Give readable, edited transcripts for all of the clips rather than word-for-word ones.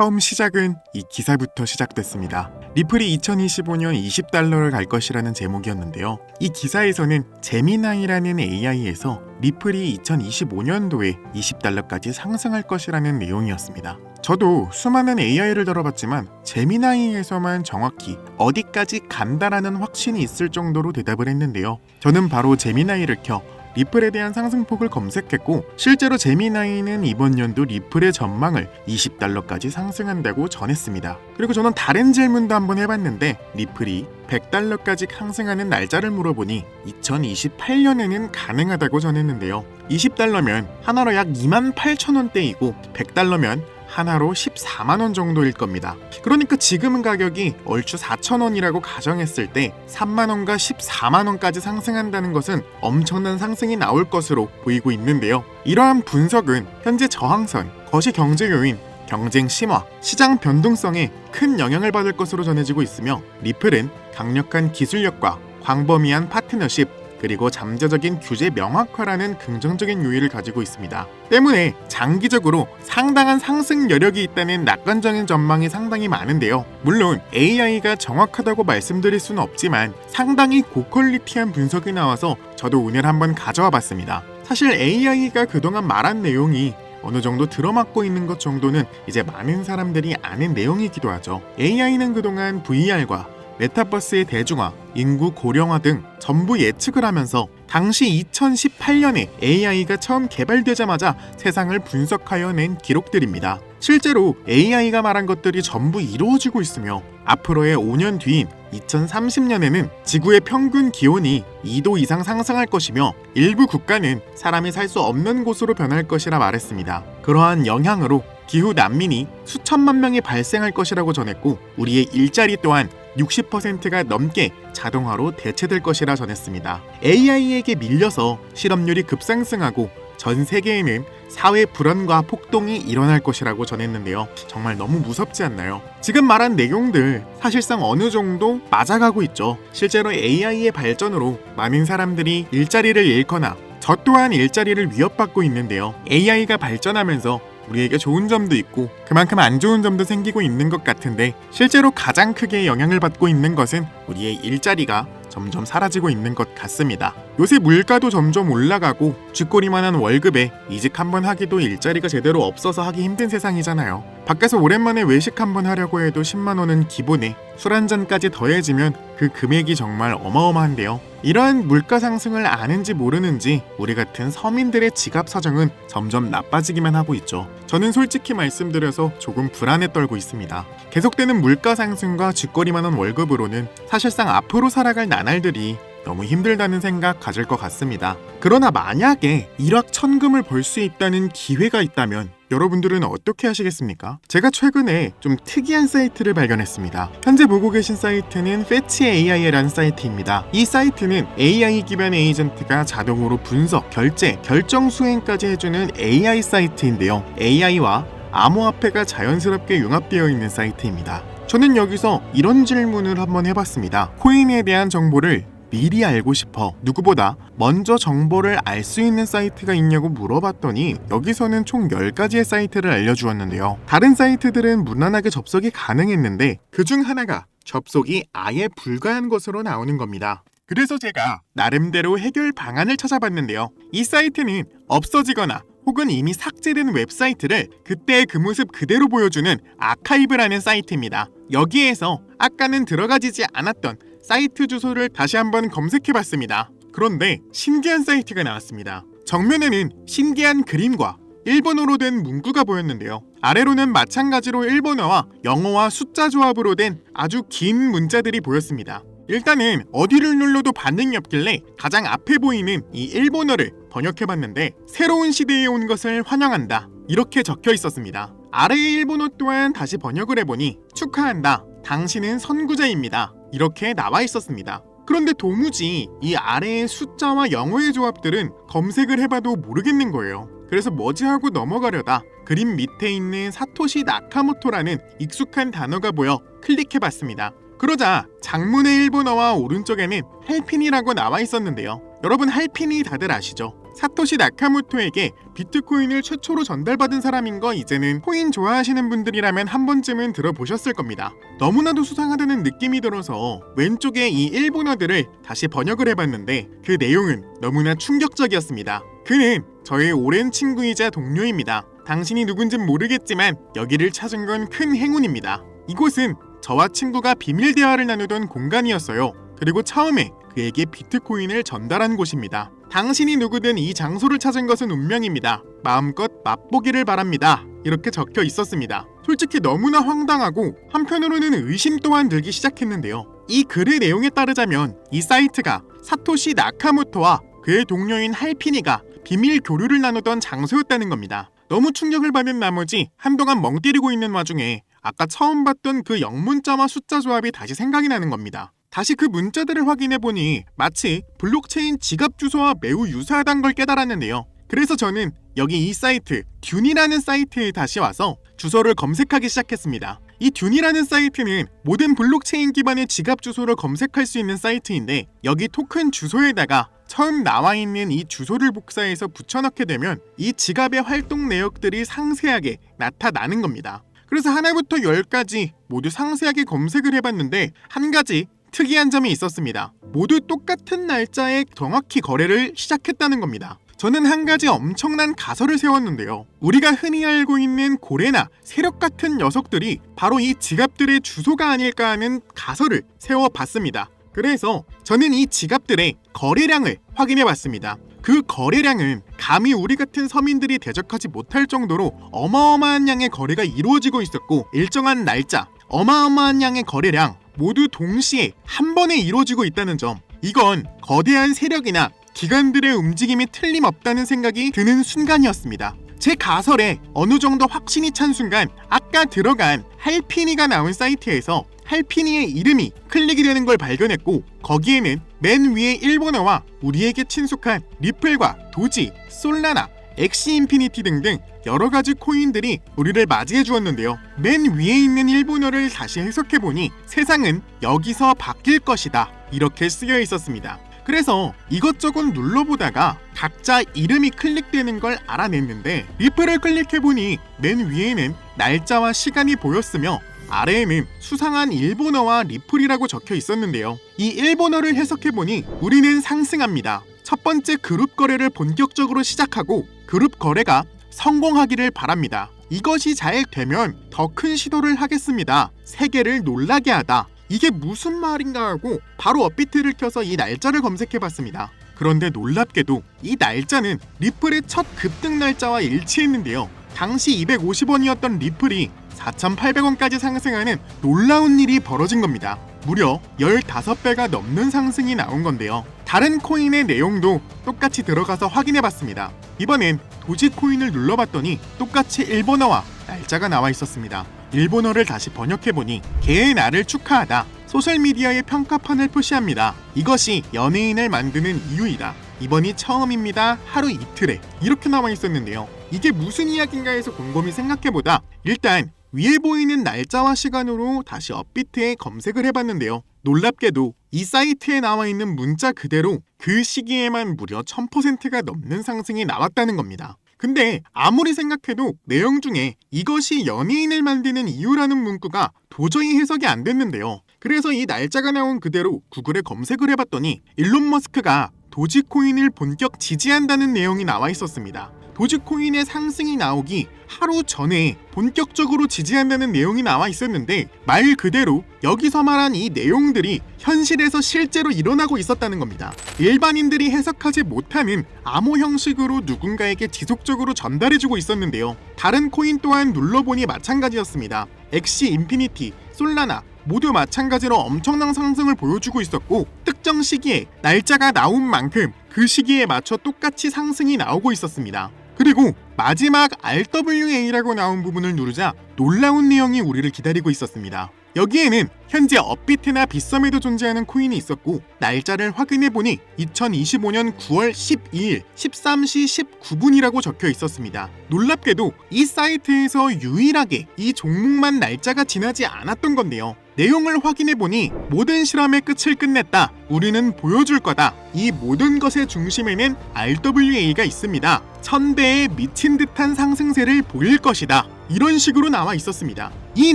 처음 시작은 이 기사부터 시작됐습니다. 리플이 2025년 20달러를 갈 것이라는 제목이었는데요. 이 기사에서는 제미나이라는 AI에서 리플이 2025년도에 20달러까지 상승할 것이라는 내용이었습니다. 저도 수많은 AI를 들어봤지만 제미나이에서만 정확히 어디까지 간다라는 확신이 있을 정도로 대답을 했는데요. 저는 바로 제미나이를 켜 리플에 대한 상승폭을 검색했고 실제로 제미나이는 이번 연도 리플의 전망을 20달러까지 상승한다고 전했습니다. 그리고 저는 다른 질문도 한번 해봤는데 리플이 100달러까지 상승하는 날짜를 물어보니 2028년에는 가능하다고 전했는데요. 20달러면 하나로 약 28,000원대이고 100달러면 하나로 14만원 정도일 겁니다. 그러니까 지금은 가격이 얼추 4,000원이라고 가정했을 때 3만원과 14만원까지 상승한다는 것은 엄청난 상승이 나올 것으로 보이고 있는데요. 이러한 분석은 현재 저항선, 거시 경제 요인, 경쟁 심화, 시장 변동성에 큰 영향을 받을 것으로 전해지고 있으며 리플은 강력한 기술력과 광범위한 파트너십, 그리고 잠재적인 규제 명확화라는 긍정적인 요인을 가지고 있습니다. 때문에 장기적으로 상당한 상승 여력이 있다는 낙관적인 전망이 상당히 많은데요. 물론 AI가 정확하다고 말씀드릴 수는 없지만 상당히 고퀄리티한 분석이 나와서 저도 오늘 한번 가져와 봤습니다. 사실 AI가 그동안 말한 내용이 어느 정도 들어맞고 있는 것 정도는 이제 많은 사람들이 아는 내용이기도 하죠. AI는 그동안 VR과 메타버스의 대중화, 인구 고령화 등 전부 예측을 하면서 당시 2018년에 AI가 처음 개발되자마자 세상을 분석하여 낸 기록들입니다. 실제로 AI가 말한 것들이 전부 이루어지고 있으며 앞으로의 5년 뒤인 2030년에는 지구의 평균 기온이 2도 이상 상승할 것이며 일부 국가는 사람이 살 수 없는 곳으로 변할 것이라 말했습니다. 그러한 영향으로 기후 난민이 수천만 명이 발생할 것이라고 전했고 우리의 일자리 또한 60%가 넘게 자동화로 대체될 것이라 전했습니다. AI에게 밀려서 실업률이 급상승하고 전 세계에는 사회 불안과 폭동이 일어날 것이라고 전했는데요. 정말 너무 무섭지 않나요? 지금 말한 내용들 사실상 어느 정도 맞아가고 있죠. 실제로 AI의 발전으로 많은 사람들이 일자리를 잃거나 저 또한 일자리를 위협받고 있는데요. AI가 발전하면서 우리에게 좋은 점도 있고 그만큼 안 좋은 점도 생기고 있는 것 같은데 실제로 가장 크게 영향을 받고 있는 것은 우리의 일자리가 점점 사라지고 있는 것 같습니다. 요새 물가도 점점 올라가고 쥐꼬리만한 월급에 이직 한번 하기도 일자리가 제대로 없어서 하기 힘든 세상이잖아요. 밖에서 오랜만에 외식 한번 하려고 해도 10만원은 기본에 술 한잔까지 더해지면 그 금액이 정말 어마어마한데요. 이러한 물가 상승을 아는지 모르는지 우리 같은 서민들의 지갑 사정은 점점 나빠지기만 하고 있죠. 저는 솔직히 말씀드려서 조금 불안에 떨고 있습니다. 계속되는 물가 상승과 쥐꼬리만한 월급으로는 사실상 앞으로 살아갈 나날들이 너무 힘들다는 생각 가질 것 같습니다. 그러나 만약에 일확천금을 벌 수 있다는 기회가 있다면 여러분들은 어떻게 하시겠습니까? 제가 최근에 좀 특이한 사이트를 발견했습니다. 현재 보고 계신 사이트는 fetchAI라는 사이트입니다. 이 사이트는 AI 기반 에이전트가 자동으로 분석, 결제, 결정 수행까지 해주는 AI 사이트인데요. AI와 암호화폐가 자연스럽게 융합되어 있는 사이트입니다. 저는 여기서 이런 질문을 한번 해봤습니다. 코인에 대한 정보를 미리 알고 싶어 누구보다 먼저 정보를 알 수 있는 사이트가 있냐고 물어봤더니 여기서는 총 10가지의 사이트를 알려주었는데요. 다른 사이트들은 무난하게 접속이 가능했는데 그중 하나가 접속이 아예 불가한 것으로 나오는 겁니다. 그래서 제가 나름대로 해결 방안을 찾아봤는데요. 이 사이트는 없어지거나 혹은 이미 삭제된 웹사이트를 그때의 그 모습 그대로 보여주는 아카이브라는 사이트입니다. 여기에서 아까는 들어가지지 않았던 사이트 주소를 다시 한번 검색해봤습니다. 그런데 신기한 사이트가 나왔습니다. 정면에는 신기한 그림과 일본어로 된 문구가 보였는데요. 아래로는 마찬가지로 일본어와 영어와 숫자 조합으로 된 아주 긴 문자들이 보였습니다. 일단은 어디를 눌러도 반응이 없길래 가장 앞에 보이는 이 일본어를 번역해봤는데 새로운 시대에 온 것을 환영한다 이렇게 적혀 있었습니다. 아래의 일본어 또한 다시 번역을 해보니 축하한다 당신은 선구자입니다 이렇게 나와 있었습니다. 그런데 도무지 이 아래의 숫자와 영어의 조합들은 검색을 해봐도 모르겠는 거예요. 그래서 뭐지 하고 넘어가려다 그림 밑에 있는 사토시 나카모토라는 익숙한 단어가 보여 클릭해봤습니다. 그러자 장문의 일본어와 오른쪽에는 할핀이라고 나와 있었는데요. 여러분 할핀이 다들 아시죠? 사토시 나카모토에게 비트코인을 최초로 전달받은 사람인 거 이제는 코인 좋아하시는 분들이라면 한 번쯤은 들어보셨을 겁니다. 너무나도 수상하다는 느낌이 들어서 왼쪽에 이 일본어들을 다시 번역을 해봤는데 그 내용은 너무나 충격적이었습니다. 그는 저의 오랜 친구이자 동료입니다. 당신이 누군진 모르겠지만 여기를 찾은 건 큰 행운입니다. 이곳은 저와 친구가 비밀 대화를 나누던 공간이었어요. 그리고 처음에 그에게 비트코인을 전달한 곳입니다. 당신이 누구든 이 장소를 찾은 것은 운명입니다. 마음껏 맛보기를 바랍니다. 이렇게 적혀 있었습니다. 솔직히 너무나 황당하고 한편으로는 의심 또한 들기 시작했는데요. 이 글의 내용에 따르자면 이 사이트가 사토시 나카모토와 그의 동료인 할피니가 비밀 교류를 나누던 장소였다는 겁니다. 너무 충격을 받은 나머지 한동안 멍 때리고 있는 와중에 아까 처음 봤던 그 영문자와 숫자 조합이 다시 생각이 나는 겁니다. 다시 그 문자들을 확인해보니 마치 블록체인 지갑 주소와 매우 유사하다는 걸 깨달았는데요. 그래서 저는 여기 이 사이트 듄이라는 사이트에 다시 와서 주소를 검색하기 시작했습니다. 이 듄이라는 사이트는 모든 블록체인 기반의 지갑 주소를 검색할 수 있는 사이트인데 여기 토큰 주소에다가 처음 나와 있는 이 주소를 복사해서 붙여넣게 되면 이 지갑의 활동 내역들이 상세하게 나타나는 겁니다. 그래서 하나부터 10까지 모두 상세하게 검색을 해봤는데 한 가지 특이한 점이 있었습니다. 모두 똑같은 날짜에 정확히 거래를 시작했다는 겁니다. 저는 한 가지 엄청난 가설을 세웠는데요. 우리가 흔히 알고 있는 고래나 세력 같은 녀석들이 바로 이 지갑들의 주소가 아닐까 하는 가설을 세워봤습니다. 그래서 저는 이 지갑들의 거래량을 확인해봤습니다. 그 거래량은 감히 우리 같은 서민들이 대적하지 못할 정도로 어마어마한 양의 거래가 이루어지고 있었고 일정한 날짜, 어마어마한 양의 거래량 모두 동시에 한 번에 이루어지고 있다는 점, 이건 거대한 세력이나 기관들의 움직임이 틀림없다는 생각이 드는 순간이었습니다. 제 가설에 어느 정도 확신이 찬 순간 아까 들어간 할피니가 나온 사이트에서 할피니의 이름이 클릭이 되는 걸 발견했고 거기에는 맨 위에 일본어와 우리에게 친숙한 리플과 도지, 솔라나, 엑시 인피니티 등등 여러가지 코인들이 우리를 맞이해 주었는데요. 맨 위에 있는 일본어를 다시 해석해보니 세상은 여기서 바뀔 것이다 이렇게 쓰여 있었습니다. 그래서 이것저것 눌러보다가 각자 이름이 클릭되는 걸 알아냈는데 리플을 클릭해보니 맨 위에는 날짜와 시간이 보였으며 아래에는 수상한 일본어와 리플이라고 적혀 있었는데요. 이 일본어를 해석해보니 우리는 상승합니다. 첫 번째 그룹 거래를 본격적으로 시작하고 그룹 거래가 성공하기를 바랍니다. 이것이 잘 되면 더 큰 시도를 하겠습니다. 세계를 놀라게 하다. 이게 무슨 말인가 하고 바로 업비트를 켜서 이 날짜를 검색해봤습니다. 그런데 놀랍게도 이 날짜는 리플의 첫 급등 날짜와 일치했는데요. 당시 250원이었던 리플이 4,800원까지 상승하는 놀라운 일이 벌어진 겁니다. 무려 15배가 넘는 상승이 나온 건데요. 다른 코인의 내용도 똑같이 들어가서 확인해봤습니다. 이번엔 도지코인을 눌러봤더니 똑같이 일본어와 날짜가 나와 있었습니다. 일본어를 다시 번역해보니 개의 날을 축하하다. 소셜미디어의 평가판을 표시합니다. 이것이 연예인을 만드는 이유이다. 이번이 처음입니다. 하루 이틀에 이렇게 나와 있었는데요. 이게 무슨 이야기인가 해서 곰곰이 생각해보다 일단 위에 보이는 날짜와 시간으로 다시 업비트에 검색을 해봤는데요. 놀랍게도 이 사이트에 나와 있는 문자 그대로 그 시기에만 무려 1000%가 넘는 상승이 나왔다는 겁니다. 근데 아무리 생각해도 내용 중에 이것이 연예인을 만드는 이유라는 문구가 도저히 해석이 안 됐는데요. 그래서 이 날짜가 나온 그대로 구글에 검색을 해봤더니 일론 머스크가 도지코인을 본격 지지한다는 내용이 나와 있었습니다. 도지코인의 상승이 나오기 하루 전에 본격적으로 지지한다는 내용이 나와 있었는데 말 그대로 여기서 말한 이 내용들이 현실에서 실제로 일어나고 있었다는 겁니다. 일반인들이 해석하지 못하는 암호 형식으로 누군가에게 지속적으로 전달해주고 있었는데요. 다른 코인 또한 눌러보니 마찬가지였습니다. 엑시 인피니티, 솔라나 모두 마찬가지로 엄청난 상승을 보여주고 있었고 특정 시기에 날짜가 나온 만큼 그 시기에 맞춰 똑같이 상승이 나오고 있었습니다. 그리고 마지막 RWA라고 나온 부분을 누르자 놀라운 내용이 우리를 기다리고 있었습니다. 여기에는 현재 업비트나 빗썸에도 존재하는 코인이 있었고 날짜를 확인해보니 2025년 9월 12일 13시 19분이라고 적혀 있었습니다. 놀랍게도 이 사이트에서 유일하게 이 종목만 날짜가 지나지 않았던 건데요. 내용을 확인해보니 모든 실험의 끝을 끝냈다. 우리는 보여줄 거다. 이 모든 것의 중심에는 RWA가 있습니다. 1000배의 미친 듯한 상승세를 보일 것이다. 이런 식으로 나와 있었습니다. 이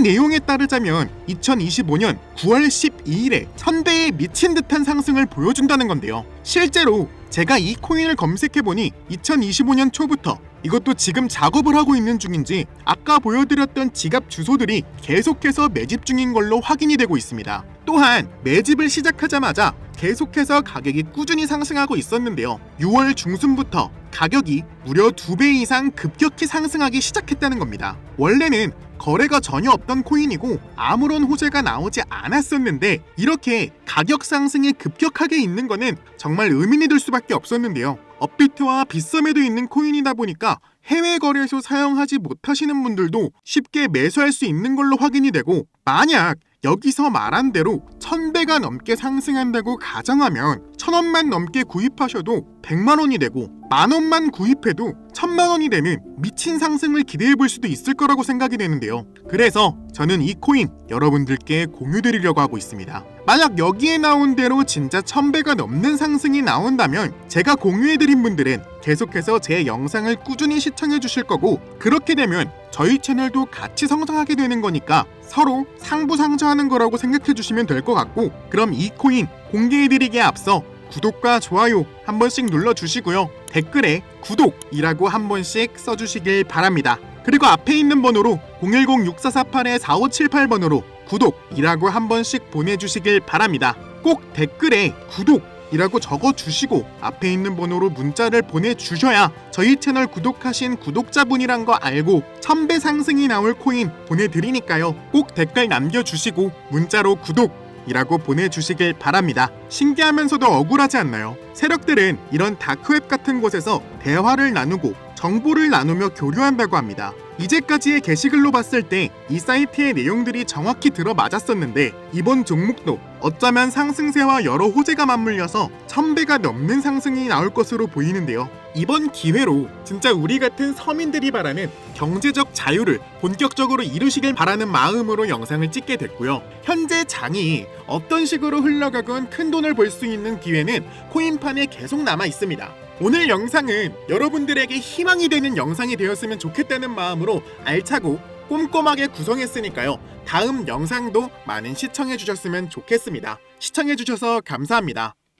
내용에 따르자면 2025년 9월 12일에 1000배의 미친 듯한 상승을 보여준다는 건데요. 실제로 제가 이 코인을 검색해보니 2025년 초부터, 이것도 지금 작업을 하고 있는 중인지 아까 보여드렸던 지갑 주소들이 계속해서 매집 중인 걸로 확인이 되고 있습니다. 또한 매집을 시작하자마자 계속해서 가격이 꾸준히 상승하고 있었는데요. 6월 중순부터 가격이 무려 2배 이상 급격히 상승하기 시작했다는 겁니다. 원래는 거래가 전혀 없던 코인이고 아무런 호재가 나오지 않았었는데 이렇게 가격 상승이 급격하게 있는 거는 정말 의문이 들 수밖에 없었는데요. 업비트와 빗썸에도 있는 코인이다 보니까 해외 거래소 사용하지 못하시는 분들도 쉽게 매수할 수 있는 걸로 확인이 되고, 만약 여기서 말한 대로 1000배가 넘게 상승한다고 가정하면 1000원만 넘게 구입하셔도 100만원이 되고, 만원만 구입해도 1000만원이 되는 미친 상승을 기대해 볼 수도 있을 거라고 생각이 되는데요. 그래서 저는 이 코인 여러분들께 공유드리려고 하고 있습니다. 만약 여기에 나온 대로 진짜 1000배가 넘는 상승이 나온다면 제가 공유해드린 분들은 계속해서 제 영상을 꾸준히 시청해 주실 거고, 그렇게 되면 저희 채널도 같이 성장하게 되는 거니까 서로 상부상조하는 거라고 생각해 주시면 될 것 같고, 그럼 이 코인 공개해드리기에 앞서 구독과 좋아요 한 번씩 눌러주시고요. 댓글에 구독이라고 한 번씩 써주시길 바랍니다. 그리고 앞에 있는 번호로 010-6448-4578번으로 구독이라고 한 번씩 보내주시길 바랍니다. 꼭 댓글에 구독이라고 적어주시고 앞에 있는 번호로 문자를 보내주셔야 저희 채널 구독하신 구독자분이란 거 알고 1000배 상승이 나올 코인 보내드리니까요. 꼭 댓글 남겨주시고 문자로 구독이라고 보내주시길 바랍니다. 신기하면서도 억울하지 않나요? 세력들은 이런 다크웹 같은 곳에서 대화를 나누고 정보를 나누며 교류한다고 합니다. 이제까지의 게시글로 봤을 때 이 사이트의 내용들이 정확히 들어맞았었는데, 이번 종목도 어쩌면 상승세와 여러 호재가 맞물려서 1000배가 넘는 상승이 나올 것으로 보이는데요. 이번 기회로 진짜 우리 같은 서민들이 바라는 경제적 자유를 본격적으로 이루시길 바라는 마음으로 영상을 찍게 됐고요. 현재 장이 어떤 식으로 흘러가건 큰 돈을 벌 수 있는 기회는 코인판에 계속 남아 있습니다. 오늘 영상은 여러분들에게 희망이 되는 영상이 되었으면 좋겠다는 마음으로 알차고 꼼꼼하게 구성했으니까요. 다음 영상도 많은 시청해 주셨으면 좋겠습니다. 시청해 주셔서 감사합니다.